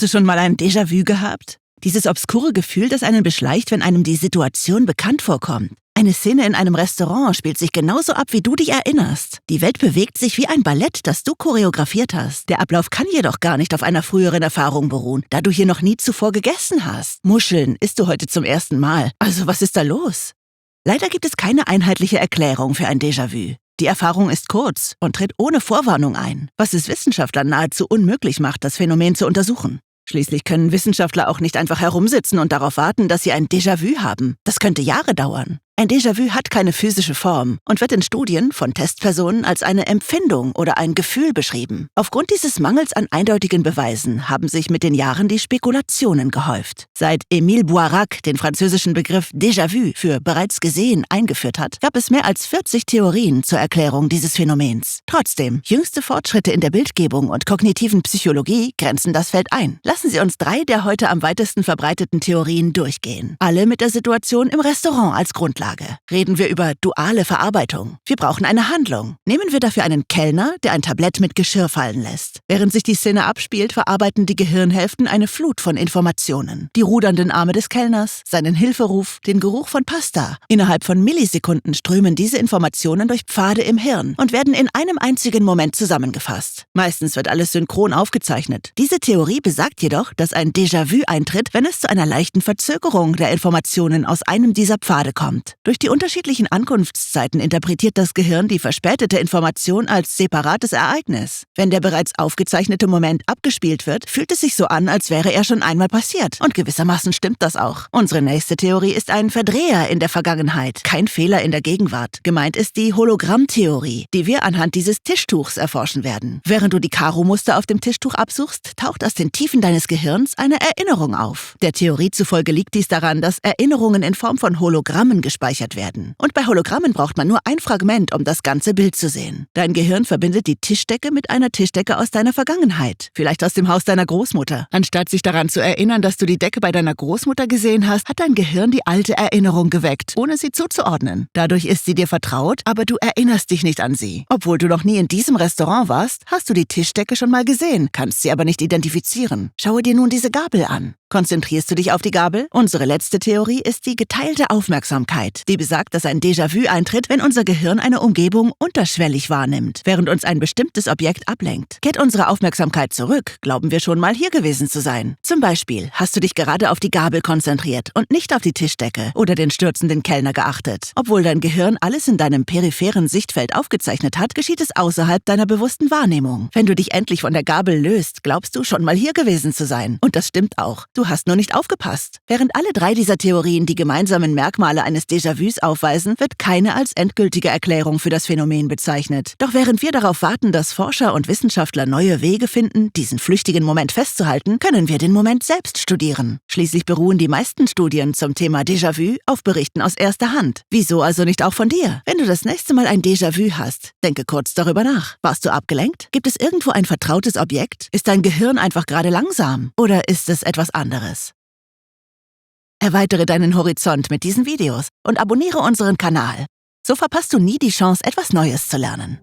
Hast du schon mal ein Déjà-vu gehabt? Dieses obskure Gefühl, das einen beschleicht, wenn einem die Situation bekannt vorkommt. Eine Szene in einem Restaurant spielt sich genauso ab, wie du dich erinnerst. Die Welt bewegt sich wie ein Ballett, das du choreografiert hast. Der Ablauf kann jedoch gar nicht auf einer früheren Erfahrung beruhen, da du hier noch nie zuvor gegessen hast. Muscheln isst du heute zum ersten Mal. Also was ist da los? Leider gibt es keine einheitliche Erklärung für ein Déjà-vu. Die Erfahrung ist kurz und tritt ohne Vorwarnung ein, was es Wissenschaftlern nahezu unmöglich macht, das Phänomen zu untersuchen. Schließlich können Wissenschaftler auch nicht einfach herumsitzen und darauf warten, dass sie ein Déjà-vu haben. Das könnte Jahre dauern. Ein Déjà-vu hat keine physische Form und wird in Studien von Testpersonen als eine Empfindung oder ein Gefühl beschrieben. Aufgrund dieses Mangels an eindeutigen Beweisen haben sich mit den Jahren die Spekulationen gehäuft. Seit Émile Boirac den französischen Begriff Déjà-vu für bereits gesehen eingeführt hat, gab es mehr als 40 Theorien zur Erklärung dieses Phänomens. Trotzdem, jüngste Fortschritte in der Bildgebung und kognitiven Psychologie grenzen das Feld ein. Lassen Sie uns 3 der heute am weitesten verbreiteten Theorien durchgehen. Alle mit der Situation im Restaurant als Grundlage. Reden wir über duale Verarbeitung. Wir brauchen eine Handlung. Nehmen wir dafür einen Kellner, der ein Tablett mit Geschirr fallen lässt. Während sich die Szene abspielt, verarbeiten die Gehirnhälften eine Flut von Informationen. Die rudernden Arme des Kellners, seinen Hilferuf, den Geruch von Pasta. Innerhalb von Millisekunden strömen diese Informationen durch Pfade im Hirn und werden in einem einzigen Moment zusammengefasst. Meistens wird alles synchron aufgezeichnet. Diese Theorie besagt jedoch, dass ein Déjà-vu eintritt, wenn es zu einer leichten Verzögerung der Informationen aus einem dieser Pfade kommt. Durch die unterschiedlichen Ankunftszeiten interpretiert das Gehirn die verspätete Information als separates Ereignis. Wenn der bereits aufgezeichnete Moment abgespielt wird, fühlt es sich so an, als wäre er schon einmal passiert. Und gewissermaßen stimmt das auch. Unsere nächste Theorie ist ein Verdreher in der Vergangenheit, kein Fehler in der Gegenwart. Gemeint ist die Hologrammtheorie, die wir anhand dieses Tischtuchs erforschen werden. Während du die Karo-Muster auf dem Tischtuch absuchst, taucht aus den Tiefen deines Gehirns eine Erinnerung auf. Der Theorie zufolge liegt dies daran, dass Erinnerungen in Form von Hologrammen gespeichert werden. Und bei Hologrammen braucht man nur ein Fragment, um das ganze Bild zu sehen. Dein Gehirn verbindet die Tischdecke mit einer Tischdecke aus deiner Vergangenheit. Vielleicht aus dem Haus deiner Großmutter. Anstatt sich daran zu erinnern, dass du die Decke bei deiner Großmutter gesehen hast, hat dein Gehirn die alte Erinnerung geweckt, ohne sie zuzuordnen. Dadurch ist sie dir vertraut, aber du erinnerst dich nicht an sie. Obwohl du noch nie in diesem Restaurant warst, hast du die Tischdecke schon mal gesehen, kannst sie aber nicht identifizieren. Schaue dir nun diese Gabel an. Konzentrierst du dich auf die Gabel? Unsere letzte Theorie ist die geteilte Aufmerksamkeit, die besagt, dass ein Déjà-vu eintritt, wenn unser Gehirn eine Umgebung unterschwellig wahrnimmt, während uns ein bestimmtes Objekt ablenkt. Kehrt unsere Aufmerksamkeit zurück, glauben wir schon mal hier gewesen zu sein. Zum Beispiel hast du dich gerade auf die Gabel konzentriert und nicht auf die Tischdecke oder den stürzenden Kellner geachtet. Obwohl dein Gehirn alles in deinem peripheren Sichtfeld aufgezeichnet hat, geschieht es außerhalb deiner bewussten Wahrnehmung. Wenn du dich endlich von der Gabel löst, glaubst du schon mal hier gewesen zu sein. Und das stimmt auch. Du hast nur nicht aufgepasst. Während alle 3 dieser Theorien die gemeinsamen Merkmale eines Déjà-vus aufweisen, wird keine als endgültige Erklärung für das Phänomen bezeichnet. Doch während wir darauf warten, dass Forscher und Wissenschaftler neue Wege finden, diesen flüchtigen Moment festzuhalten, können wir den Moment selbst studieren. Schließlich beruhen die meisten Studien zum Thema Déjà-vu auf Berichten aus erster Hand. Wieso also nicht auch von dir? Wenn du das nächste Mal ein Déjà-vu hast, denke kurz darüber nach. Warst du abgelenkt? Gibt es irgendwo ein vertrautes Objekt? Ist dein Gehirn einfach gerade langsam? Oder ist es etwas anderes? Erweitere deinen Horizont mit diesen Videos und abonniere unseren Kanal. So verpasst du nie die Chance, etwas Neues zu lernen.